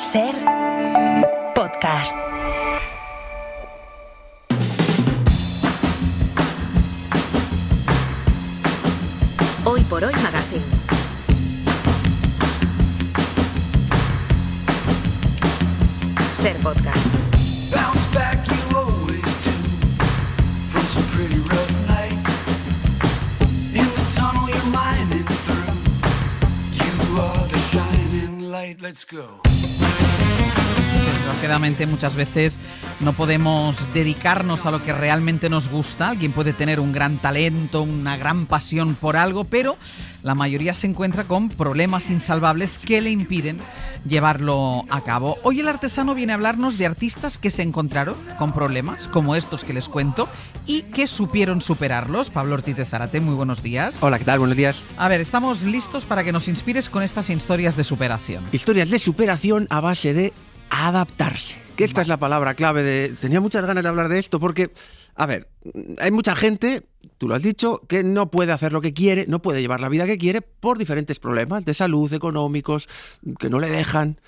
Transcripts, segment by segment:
Ser podcast. Hoy por Hoy Magazine. Ser podcast. Bounce back, you always do, from some pretty rough nights. In the tunnel you're mining through, you are the shining light. Let's go. Desgraciadamente muchas veces no podemos dedicarnos a lo que realmente nos gusta. Alguien puede tener un gran talento, una gran pasión por algo, pero la mayoría se encuentra con problemas insalvables que le impiden llevarlo a cabo. Hoy el artesano viene a hablarnos de artistas que se encontraron con problemas como estos que les cuento y que supieron superarlos. Pablo Ortiz de Zárate, muy buenos días. Hola, ¿qué tal? Buenos días. A ver, estamos listos para que nos inspires con estas historias de superación. Historias de superación a base de adaptarse. Que esta es la palabra clave. Tenía muchas ganas de hablar de esto porque, a ver, hay mucha gente, tú lo has dicho, que no puede hacer lo que quiere, no puede llevar la vida que quiere por diferentes problemas de salud, económicos, que no le dejan.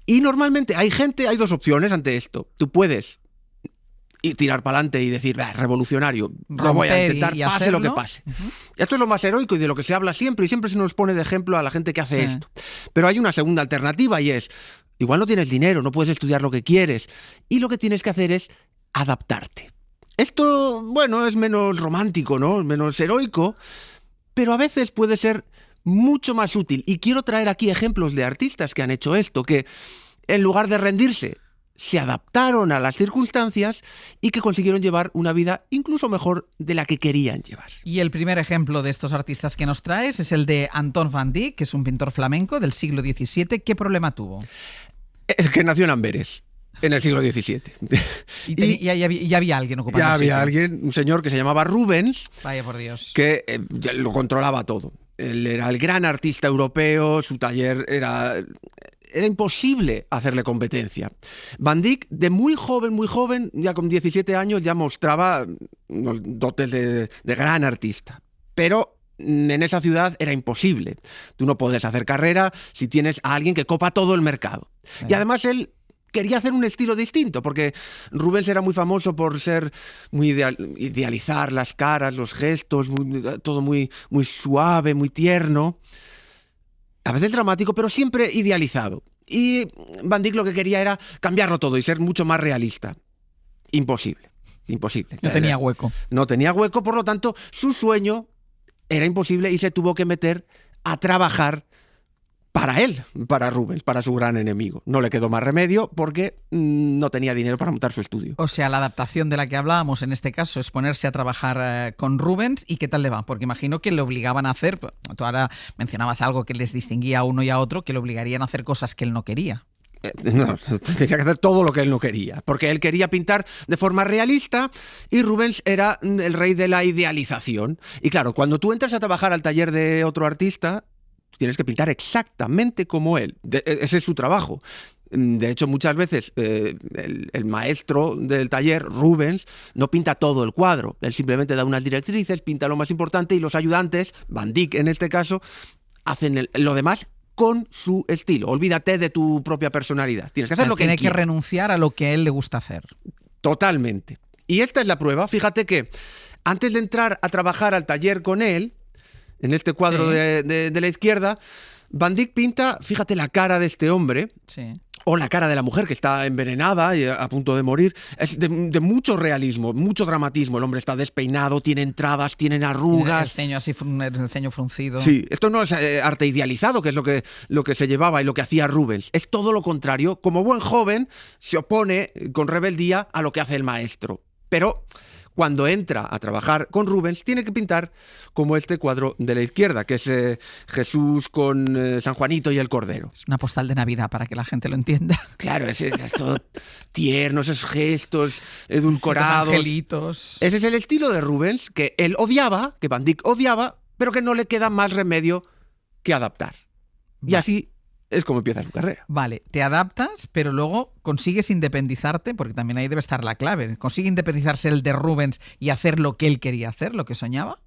Y normalmente hay dos opciones ante esto. Tú puedes tirar para adelante y decir, revolucionario, lo voy a intentar, pase hacerlo. lo que pase. Esto es lo más heroico y de lo que se habla siempre, y siempre se nos pone de ejemplo a la gente que hace esto. Pero hay una segunda alternativa y es, igual no tienes dinero, no puedes estudiar lo que quieres, y lo que tienes que hacer es adaptarte. Esto, bueno, es menos romántico, ¿no? Menos heroico, pero a veces puede ser mucho más útil. Y quiero traer aquí ejemplos de artistas que han hecho esto, que en lugar de rendirse, se adaptaron a las circunstancias y que consiguieron llevar una vida incluso mejor de la que querían llevar. Y el primer ejemplo de estos artistas que nos traes es el de Anton van Dyck, que es un pintor flamenco del siglo XVII. ¿Qué problema tuvo? Es que nació en Amberes, en el siglo XVII. Ya había alguien ocupando Ya el había sitio. alguien, un señor que se llamaba Rubens, Vaya por Dios. que ya lo controlaba todo. Él era el gran artista europeo, su taller era imposible hacerle competencia. Van Dyck, de muy joven, ya con 17 años, ya mostraba unos dotes de gran artista. Pero en esa ciudad era imposible. Tú no puedes hacer carrera si tienes a alguien que copa todo el mercado. Y además él quería hacer un estilo distinto, porque Rubens era muy famoso por ser muy idealizar las caras, los gestos, todo muy suave, muy tierno. A veces dramático, pero siempre idealizado. Y Van Dyck lo que quería era cambiarlo todo y ser mucho más realista. Imposible. No tenía hueco. No tenía hueco, por lo tanto, su sueño era imposible y se tuvo que meter a trabajar para él, para Rubens, para su gran enemigo. No le quedó más remedio porque no tenía dinero para montar su estudio. O sea, la adaptación de la que hablábamos en este caso es ponerse a trabajar con Rubens. ¿Y qué tal le va? Porque imagino que le obligaban a hacer, tú ahora mencionabas algo que les distinguía a uno y a otro, que le obligarían a hacer cosas que él no quería. No, tenía que hacer todo lo que él no quería, porque él quería pintar de forma realista y Rubens era el rey de la idealización. Y claro, cuando tú entras a trabajar al taller de otro artista, tienes que pintar exactamente como él. Ese es su trabajo. De hecho, muchas veces el maestro del taller, Rubens, no pinta todo el cuadro. Él simplemente da unas directrices, pinta lo más importante y los ayudantes, Van Dyck en este caso, hacen lo demás con su estilo. Olvídate de tu propia personalidad. Tienes que hacer lo que él tiene que quiere. renunciar a lo que a él le gusta hacer. Totalmente. Y esta es la prueba. Fíjate que antes de entrar a trabajar al taller con él, en este cuadro de la izquierda, Van Dyck pinta, fíjate la cara de este hombre, o la cara de la mujer que está envenenada y a punto de morir. Es de mucho realismo, mucho dramatismo. El hombre está despeinado, tiene entradas, tiene arrugas. El ceño fruncido. Sí, esto no es arte idealizado, que es lo que se llevaba y lo que hacía Rubens. Es todo lo contrario. Como buen joven, se opone con rebeldía a lo que hace el maestro. Pero cuando entra a trabajar con Rubens, tiene que pintar como este cuadro de la izquierda, que es Jesús con San Juanito y el Cordero. Es una postal de Navidad, para que la gente lo entienda. Claro, es todo tierno, esos gestos edulcorados. Los angelitos. Ese es el estilo de Rubens, que él odiaba, que Van Dyck odiaba, pero que no le queda más remedio que adaptar. Y así es como empieza su carrera. Vale, te adaptas, pero luego consigues independizarte, porque también ahí debe estar la clave. ¿Consigue independizarse el de Rubens y hacer lo que él quería hacer, lo que soñaba?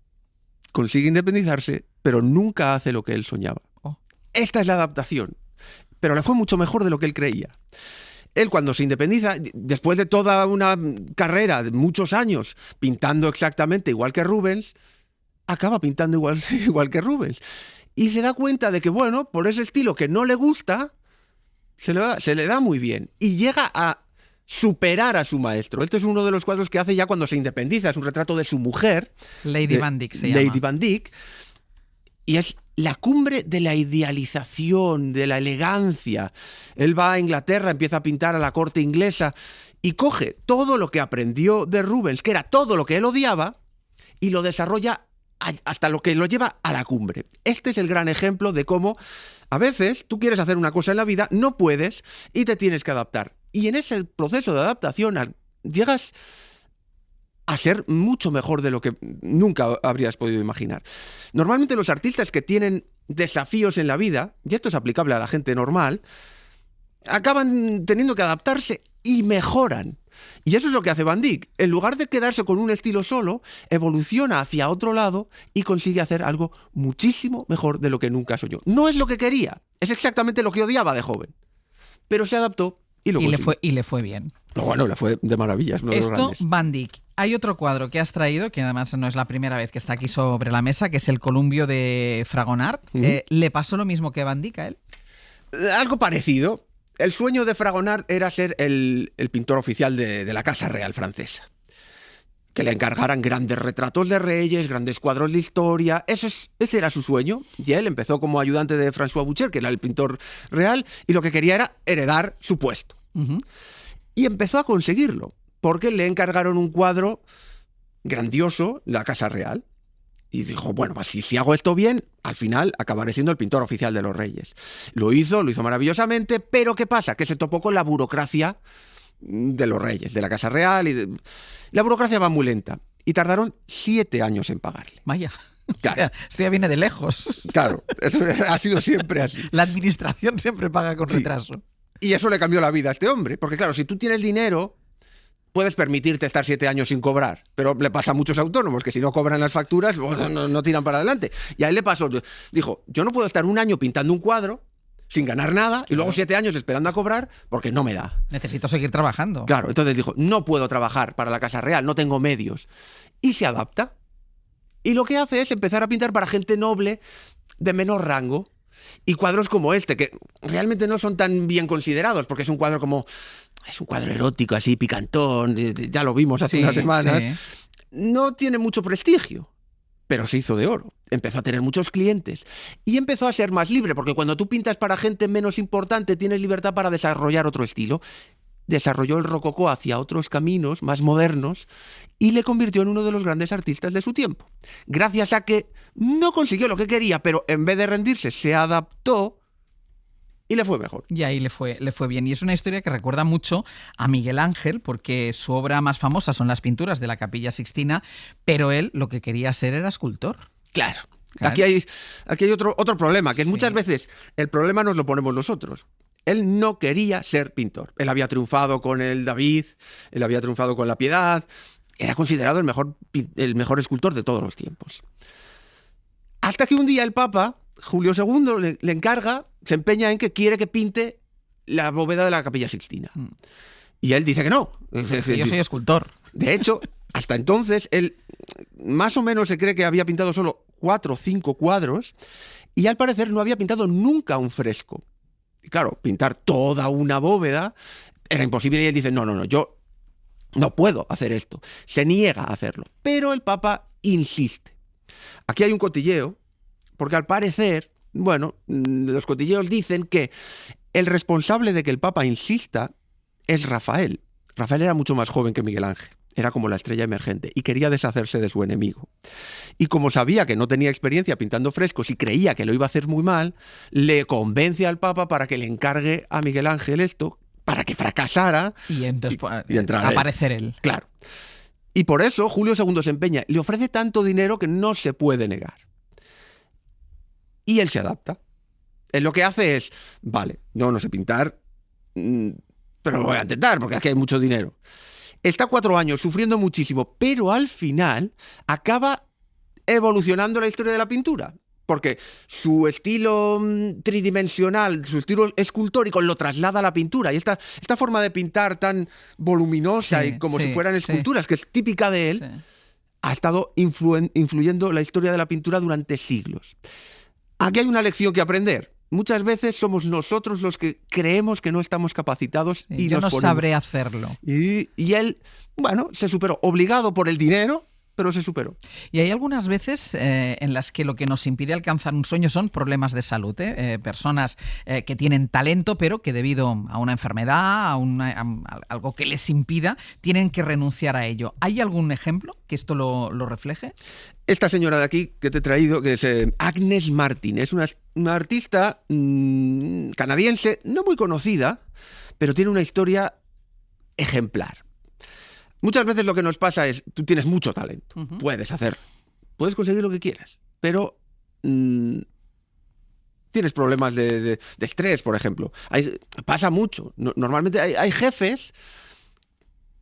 Consigue independizarse, pero nunca hace lo que él soñaba. Esta es la adaptación. pero le fue mucho mejor de lo que él creía. Él, cuando se independiza, después de toda una carrera de muchos años pintando exactamente igual que Rubens, acaba pintando igual que Rubens. Y se da cuenta de que, bueno, por ese estilo que no le gusta, se le da muy bien. Y llega a superar a su maestro. Este es uno de los cuadros que hace ya cuando se independiza. Es un retrato de su mujer. Lady Van Dyck se llama. Lady Van Dyck. Y es la cumbre de la idealización, de la elegancia. Él va a Inglaterra, empieza a pintar a la corte inglesa y coge todo lo que aprendió de Rubens, que era todo lo que él odiaba, y lo desarrolla hasta lo que lo lleva a la cumbre. Este es el gran ejemplo de cómo a veces tú quieres hacer una cosa en la vida, no puedes y te tienes que adaptar. Y en ese proceso de adaptación llegas a ser mucho mejor de lo que nunca habrías podido imaginar. Normalmente los artistas que tienen desafíos en la vida, y esto es aplicable a la gente normal, acaban teniendo que adaptarse y mejoran. Y eso es lo que hace Van Dyck. En lugar de quedarse con un estilo solo, evoluciona hacia otro lado y consigue hacer algo muchísimo mejor de lo que nunca soñó. No es lo que quería, es exactamente lo que odiaba de joven. Pero se adaptó y lo consiguió. Y le fue bien. No, bueno, le fue de maravilla. Es uno de los Esto, grandes. Van Dyck. Hay otro cuadro que has traído, que además no es la primera vez que está aquí sobre la mesa, que es el Columbio de Fragonard. ¿Le pasó lo mismo que a Van Dyck a él? Algo parecido. El sueño de Fragonard era ser el pintor oficial de la Casa Real francesa. Que le encargaran grandes retratos de reyes, grandes cuadros de historia. Ese era su sueño. Y él empezó como ayudante de François Boucher, que era el pintor real, y lo que quería era heredar su puesto. Y empezó a conseguirlo, porque le encargaron un cuadro grandioso, la Casa Real. Y dijo, bueno, pues si hago esto bien, al final acabaré siendo el pintor oficial de los reyes. Lo hizo maravillosamente, pero ¿qué pasa? Que se topó con la burocracia de los reyes, de la Casa Real. La burocracia va muy lenta. Y tardaron 7 años en pagarle. Vaya. Claro. O sea, esto ya viene de lejos. Claro, eso ha sido siempre así. La administración siempre paga con retraso. Y eso le cambió la vida a este hombre. Porque claro, si tú tienes dinero, puedes permitirte estar 7 años sin cobrar, pero le pasa a muchos autónomos que si no cobran las facturas no tiran para adelante. Y a él le pasó, dijo, yo no puedo estar un año pintando un cuadro sin ganar nada y luego 7 años esperando a cobrar porque no me da. Necesito seguir trabajando. Claro, entonces dijo, no puedo trabajar para la Casa Real, no tengo medios. Y se adapta. Y lo que hace es empezar a pintar para gente noble de menor rango. Y cuadros como este, que realmente no son tan bien considerados, porque es un cuadro erótico, así, picantón, ya lo vimos hace unas semanas. Sí. No tiene mucho prestigio, pero se hizo de oro. Empezó a tener muchos clientes y empezó a ser más libre, porque cuando tú pintas para gente menos importante, tienes libertad para desarrollar otro estilo. Desarrolló el rococó hacia otros caminos más modernos y le convirtió en uno de los grandes artistas de su tiempo. Gracias a que no consiguió lo que quería, pero en vez de rendirse, se adaptó y le fue mejor. Y ahí le fue bien. Y es una historia que recuerda mucho a Miguel Ángel, porque su obra más famosa son las pinturas de la Capilla Sixtina, pero él lo que quería ser era escultor. Claro. Aquí hay otro problema, que muchas veces el problema nos lo ponemos nosotros. Él no quería ser pintor. Él había triunfado con el David, él había triunfado con la Piedad. Era considerado el mejor escultor de todos los tiempos. Hasta que un día el Papa, Julio II, le encarga, se empeña en que quiere que pinte la bóveda de la Capilla Sixtina. Y él dice que no. Yo soy escultor. De hecho, hasta entonces, él más o menos se cree que había pintado solo 4 o 5 cuadros y al parecer no había pintado nunca un fresco. Y claro, pintar toda una bóveda era imposible y él dice, no, yo no puedo hacer esto. Se niega a hacerlo. Pero el Papa insiste. Aquí hay un cotilleo, porque al parecer, bueno, los cotilleos dicen que el responsable de que el Papa insista es Rafael. Rafael era mucho más joven que Miguel Ángel. Era como la estrella emergente y quería deshacerse de su enemigo. Y como sabía que no tenía experiencia pintando frescos y creía que lo iba a hacer muy mal, le convence al Papa para que le encargue a Miguel Ángel esto, para que fracasara y entonces aparecer él. Claro. Y por eso Julio II se empeña, le ofrece tanto dinero que no se puede negar. Y él se adapta. Él lo que hace es, vale, no sé pintar, pero lo voy a intentar porque aquí hay mucho dinero. Está 4 años sufriendo muchísimo, pero al final acaba evolucionando la historia de la pintura. porque su estilo tridimensional, su estilo escultórico lo traslada a la pintura. Y esta forma de pintar tan voluminosa y como si fueran esculturas, que es típica de él, ha estado influyendo la historia de la pintura durante siglos. Aquí hay una lección que aprender. Muchas veces somos nosotros los que creemos que no estamos capacitados y yo nos no ponemos. sabré hacerlo. Y él, bueno, se superó, obligado por el dinero, pero se superó. Y hay algunas veces en las que lo que nos impide alcanzar un sueño son problemas de salud. Personas que tienen talento, pero que debido a una enfermedad, a algo que les impida, tienen que renunciar a ello. ¿Hay algún ejemplo que esto lo refleje? Esta señora de aquí que te he traído, que es Agnes Martin, es una artista canadiense, no muy conocida, pero tiene una historia ejemplar. Muchas veces lo que nos pasa es, tú tienes mucho talento, puedes hacerlo, puedes conseguir lo que quieras, pero tienes problemas de estrés, por ejemplo. Pasa mucho. Normalmente hay jefes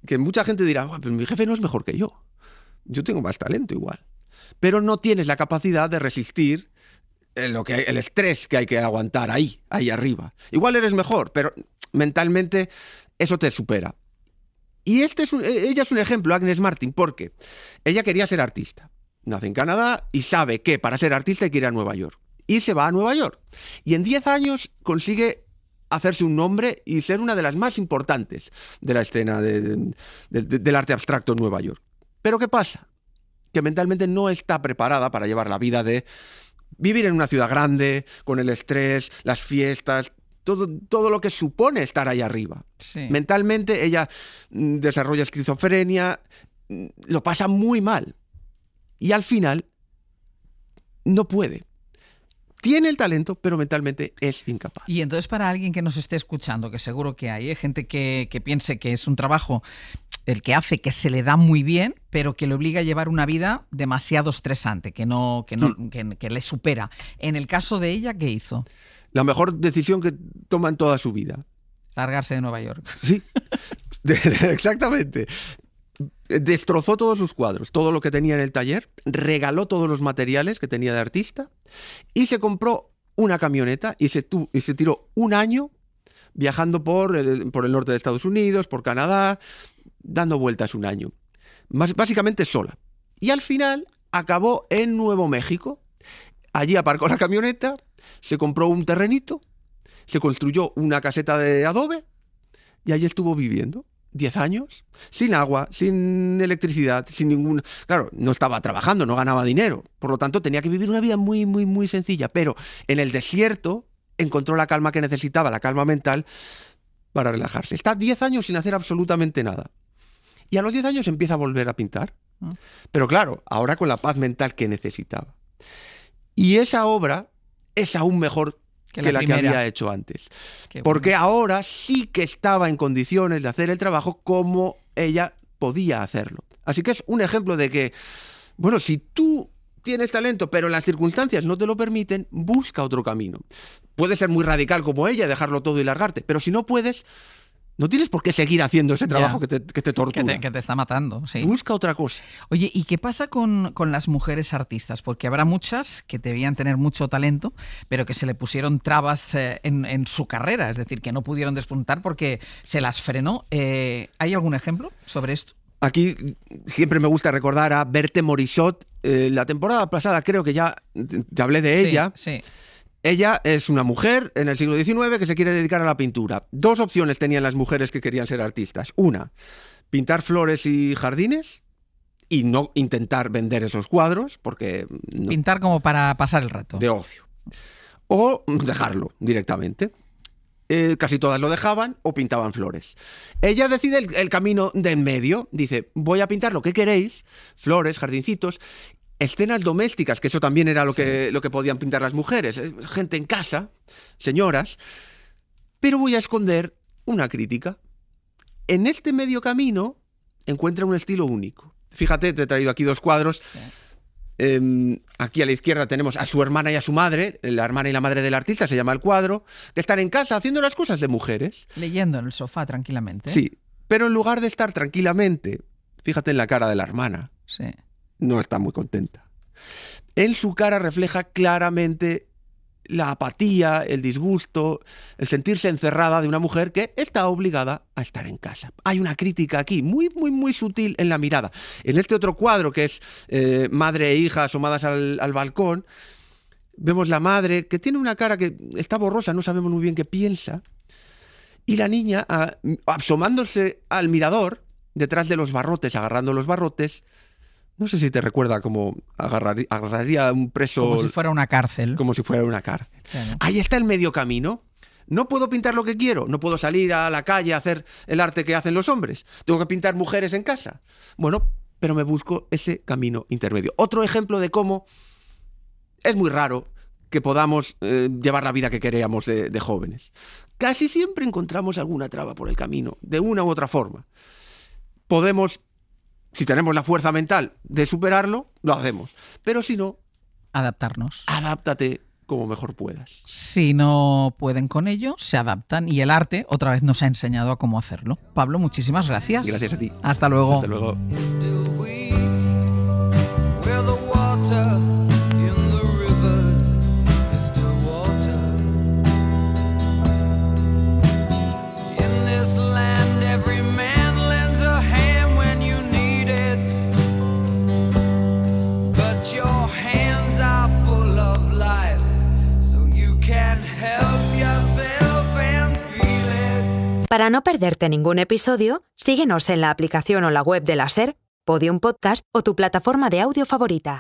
que mucha gente dirá, pero mi jefe no es mejor que yo tengo más talento igual. Pero no tienes la capacidad de resistir el estrés que hay que aguantar ahí arriba. Igual eres mejor, pero mentalmente eso te supera. Y ella es un ejemplo, Agnes Martin, porque ella quería ser artista. Nace en Canadá y sabe que para ser artista hay que ir a Nueva York. Y se va a Nueva York. Y en 10 años consigue hacerse un nombre y ser una de las más importantes de la escena del arte abstracto en Nueva York. Pero ¿qué pasa? Que mentalmente no está preparada para llevar la vida de vivir en una ciudad grande, con el estrés, las fiestas, todo lo que supone estar ahí arriba. Sí. Mentalmente ella desarrolla esquizofrenia, lo pasa muy mal. Y al final no puede. Tiene el talento, pero mentalmente es incapaz. Y entonces, para alguien que nos esté escuchando, que seguro que hay, gente que piense que es un trabajo el que hace que se le da muy bien, pero que le obliga a llevar una vida demasiado estresante, que le supera. En el caso de ella, ¿qué hizo? La mejor decisión que toma en toda su vida. Largarse de Nueva York. Sí, exactamente. Destrozó todos sus cuadros, todo lo que tenía en el taller, regaló todos los materiales que tenía de artista y se compró una camioneta y se tiró un año viajando por el norte de Estados Unidos, por Canadá, dando vueltas un año. Básicamente sola. Y al final acabó en Nuevo México. Allí aparcó la camioneta, se compró un terrenito, se construyó una caseta de adobe y allí estuvo viviendo 10 años, sin agua, sin electricidad, sin ningún... Claro, no estaba trabajando, no ganaba dinero, por lo tanto tenía que vivir una vida muy, muy, muy sencilla, pero en el desierto encontró la calma que necesitaba, la calma mental para relajarse. Está 10 años sin hacer absolutamente nada. Y a los 10 años empieza a volver a pintar. Pero claro, ahora con la paz mental que necesitaba. Y esa obra es aún mejor que la que había hecho antes. Porque ahora sí que estaba en condiciones de hacer el trabajo como ella podía hacerlo. Así que es un ejemplo de que, bueno, si tú tienes talento, pero las circunstancias no te lo permiten, busca otro camino. Puedes ser muy radical como ella, dejarlo todo y largarte, pero si no puedes, no tienes por qué seguir haciendo ese trabajo que te tortura. Que te está matando, sí. Busca otra cosa. Oye, ¿y qué pasa con las mujeres artistas? Porque habrá muchas que debían tener mucho talento, pero que se le pusieron trabas en su carrera, es decir, que no pudieron despuntar porque se las frenó. ¿Hay algún ejemplo sobre esto? Aquí siempre me gusta recordar a Berthe Morisot. La temporada pasada creo que ya te hablé de ella. Sí. Ella es una mujer en el siglo XIX que se quiere dedicar a la pintura. 2 opciones tenían las mujeres que querían ser artistas. Una, pintar flores y jardines y no intentar vender esos cuadros porque... No, pintar como para pasar el rato. De ocio. O dejarlo directamente. Casi todas lo dejaban o pintaban flores. Ella decide el camino de en medio. Dice, voy a pintar lo que queréis, flores, jardincitos, escenas domésticas, que eso también era lo que podían pintar las mujeres, gente en casa, señoras, pero voy a esconder una crítica. En este medio camino encuentra un estilo único. Fíjate, te he traído aquí 2 cuadros. Sí. Aquí a la izquierda tenemos a su hermana y a su madre, la hermana y la madre del artista, se llama el cuadro, que están en casa haciendo las cosas de mujeres. Leyendo en el sofá tranquilamente. Sí, pero en lugar de estar tranquilamente, fíjate en la cara de la hermana. Sí. No está muy contenta. En su cara refleja claramente la apatía, el disgusto, el sentirse encerrada de una mujer que está obligada a estar en casa. Hay una crítica aquí, muy, muy, muy sutil en la mirada. En este otro cuadro, que es madre e hija asomadas al balcón, vemos la madre que tiene una cara que está borrosa, no sabemos muy bien qué piensa, y la niña asomándose al mirador, detrás de los barrotes, agarrando los barrotes. No sé si te recuerda como agarraría a un preso... Como si fuera una cárcel. Como si fuera una cárcel. Claro. Ahí está el medio camino. No puedo pintar lo que quiero. No puedo salir a la calle a hacer el arte que hacen los hombres. Tengo que pintar mujeres en casa. Bueno, pero me busco ese camino intermedio. Otro ejemplo de cómo es muy raro que podamos llevar la vida que queríamos de jóvenes. Casi siempre encontramos alguna traba por el camino, de una u otra forma. Podemos... Si tenemos la fuerza mental de superarlo, lo hacemos. Pero si no, adaptarnos. Adáptate como mejor puedas. Si no pueden con ello, se adaptan y el arte otra vez nos ha enseñado a cómo hacerlo. Pablo, muchísimas gracias. Gracias a ti. Hasta luego. Hasta luego. Para no perderte ningún episodio, síguenos en la aplicación o la web de la SER, Podium Podcast o tu plataforma de audio favorita.